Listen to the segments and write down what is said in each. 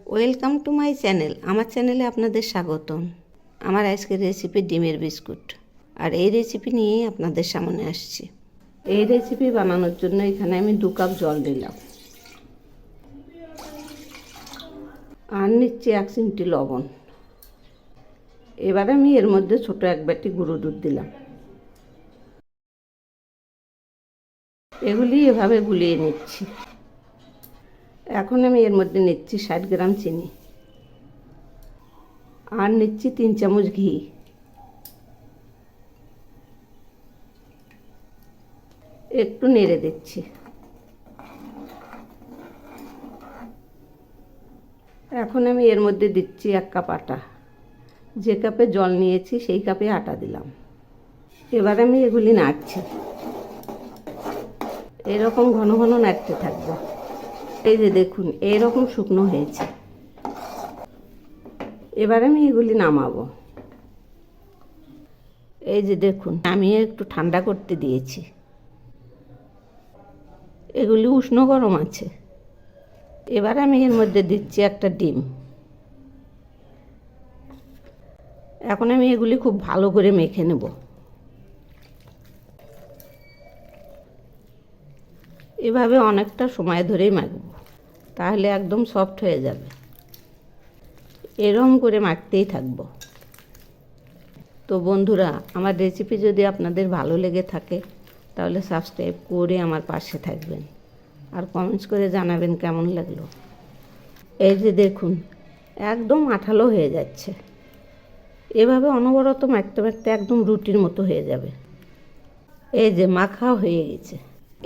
Welcome to my channel. আমার চ্যানেলে আপনাদের স্বাগতম। আমার আজকের রেসিপি ডিমের বিস্কুট, আর এই রেসিপি নিয়েই আপনাদের সামনে আসছি। এই রেসিপি বানানোর জন্য এখানে আমি 2 কাপ জল দিলাম, আর নিচ্ছি 1 চিমটি লবণ। এবার আমি এর মধ্যে ছোট 1 বাটি গুঁড়ো দুধ দিলাম। এগুলি এভাবে গুলিয়ে নিচ্ছি। এখন আমি এর মধ্যে নিচ্ছি 60 গ্রাম চিনি, আর নিচ্ছি 3 চামচ ঘি। একটু নেড়ে দিচ্ছি। এখন আমি এর মধ্যে দিচ্ছি 1 কাপ আটা। যে কাপে জল নিয়েছি সেই কাপে আটা দিলাম। এবার আমি এগুলি নাড়ছি। এরকম ঘন ঘন নাড়তে থাকবো। এই যে দেখুন, এইরকম শুকনো হয়েছে। এবার আমি এগুলি নামাবো। এই যে দেখুন, আমি একটু ঠান্ডা করতে দিয়েছি। এগুলি উষ্ণ গরম আছে। এবার আমি এর মধ্যে দিচ্ছি একটা ডিম। এখন আমি এগুলি খুব ভালো করে মেখে নেব। এভাবে অনেকটা সময় ধরেই মাখব, তাহলে একদম সফট হয়ে যাবে। এরকম করে মাখতেই থাকবো। তো বন্ধুরা, আমার রেসিপি যদি আপনাদের ভালো লেগে থাকে তাহলে সাবস্ক্রাইব করে আমার পাশে থাকবেন, আর কমেন্টস করে জানাবেন কেমন লাগলো। এই যে দেখুন, একদম আঠালো হয়ে যাচ্ছে। এভাবে অনবরত মাখতে মাখতে একদম রুটির মতো হয়ে যাবে। এই যে মাখা হয়ে গেছে,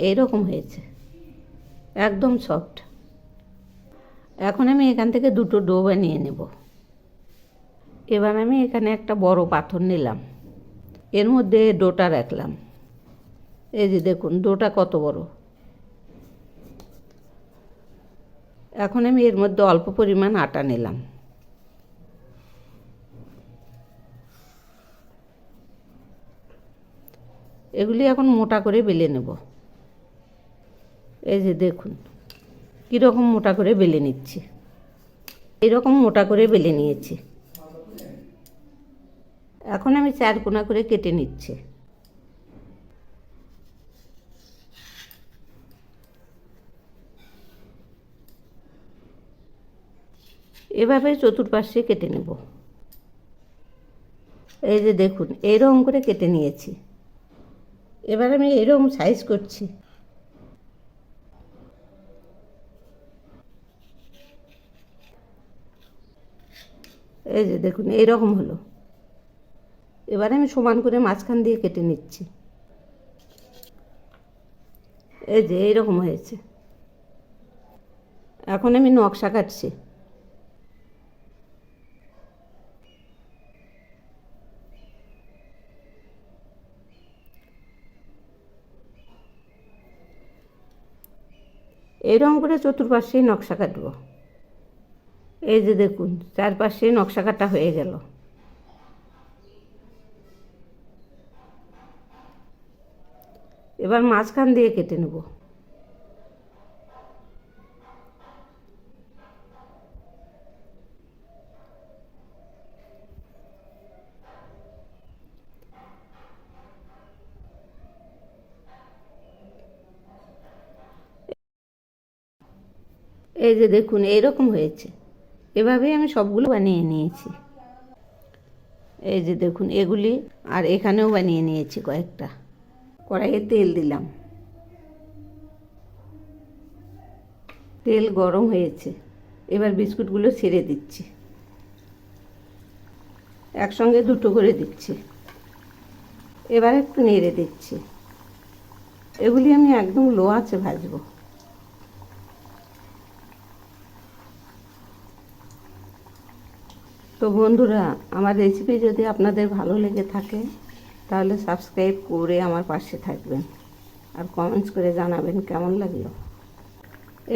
এইরকম হয়েছে, একদম সফট। এখন আমি এখান থেকে 2টো ডো বানিয়ে নেব। এবার আমি এখানে একটা বড় পাথর নিলাম, এর মধ্যে ডোটা রাখলাম। এই যে দেখুন, ডোটা কত বড়। এখন আমি এর মধ্যে অল্প পরিমাণ আটা নিলাম। এগুলি এখন মোটা করে বেলে নেব। এই যে দেখুন, কীরকম মোটা করে বেলে নিচ্ছি। এরকম মোটা করে বেলে নিয়েছি। এখন আমি 4 কোনা করে কেটে নিচ্ছি। এভাবে চতুর্পাশে কেটে নেব। এই যে দেখুন, এইরকম করে কেটে নিয়েছি। এবার আমি এরকম সাইজ করছি। এই যে দেখুন, এইরকম হলো। এবার আমি সমান করে মাঝখান দিয়ে কেটে নিচ্ছি। এই যে এইরকম হয়েছে। এখন আমি নকশা কাটছি। এইরকম করে চতুর্পাশেই নকশা কাটব। এই যে দেখুন, চারপাশেই নকশা কাটা হয়ে গেল। এবার মাঝখান দিয়ে কেটে নেব। এই যে দেখুন, এইরকম হয়েছে। এভাবেই আমি সবগুলো বানিয়ে নিয়েছি। এই যে দেখুন, এগুলি আর এখানেও বানিয়ে নিয়েছি কয়েকটা। কড়াইয়ে তেল দিলাম। তেল গরম হয়েছে। এবার বিস্কুটগুলো ছেড়ে দিচ্ছি। একসঙ্গে 2টো করে দিচ্ছি। এবার একটু নেড়ে দিচ্ছি। এগুলি আমি একদম লো আঁচে ভাজবো। তো বন্ধুরা, আমার রেসিপি যদি আপনাদের ভালো লেগে থাকে তাহলে সাবস্ক্রাইব করে আমার পাশে থাকবেন, আর কমেন্টস করে জানাবেন কেমন লাগলো।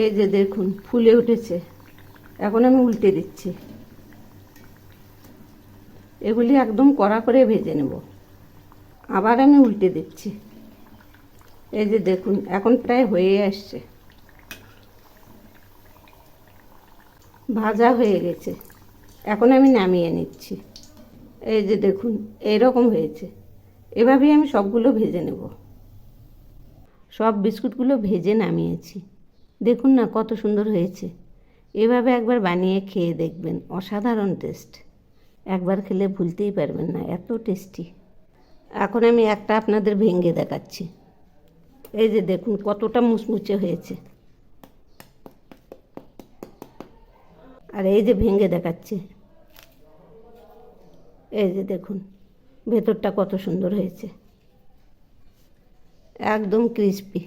এই যে দেখুন, ফুলে উঠেছে। এখন আমি উল্টে দিচ্ছি। এগুলি একদম কড়া করে ভেজে নেব। আবার আমি উল্টে দিচ্ছি। এই যে দেখুন, এখন প্রায় হয়ে আসছে। ভাজা হয়ে গেছে, এখন আমি নামিয়ে নিচ্ছি। এই যে দেখুন, এরকম হয়েছে। এভাবেই আমি সবগুলো ভেজে নেব। সব বিস্কুটগুলো ভেজে নামিয়েছি। দেখুন না কত সুন্দর হয়েছে। এভাবে একবার বানিয়ে খেয়ে দেখবেন, অসাধারণ টেস্ট। একবার খেলে ভুলতেই পারবেন না, এত টেস্টি। এখন আমি একটা আপনাদের ভেঙে দেখাচ্ছি। এই যে দেখুন কতটা মুচমুচে হয়েছে। আর এই যে ভেঙে দেখাচ্ছে, এই যে দেখুন ভেতরটা কত সুন্দর হয়েছে, একদম ক্রিস্পি।